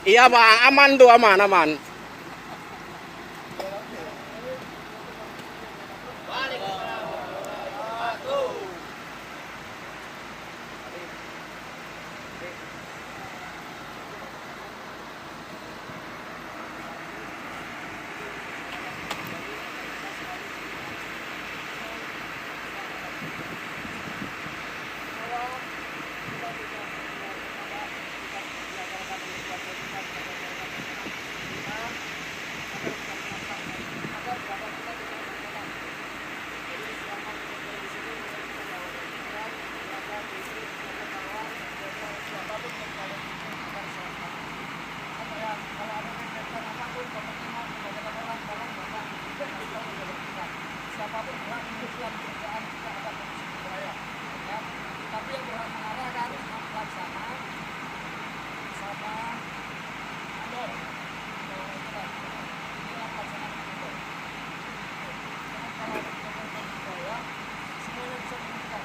Iya bang, aman tuh, aman, aman. Siapapun berhak menyusulkan kerjaan jika ada kondisi berbahaya, ya. Tapi yang berhak mengarahkan pelaksana sama mandor. Inilah pelaksanaan mandor. Jangan kalau ada kejadian berbahaya, semuanya bisa dihentikan,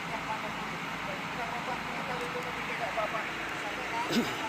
yang panas dulu. Dan jika bapak mengetahui itu tapi tidak bapak sampaikan.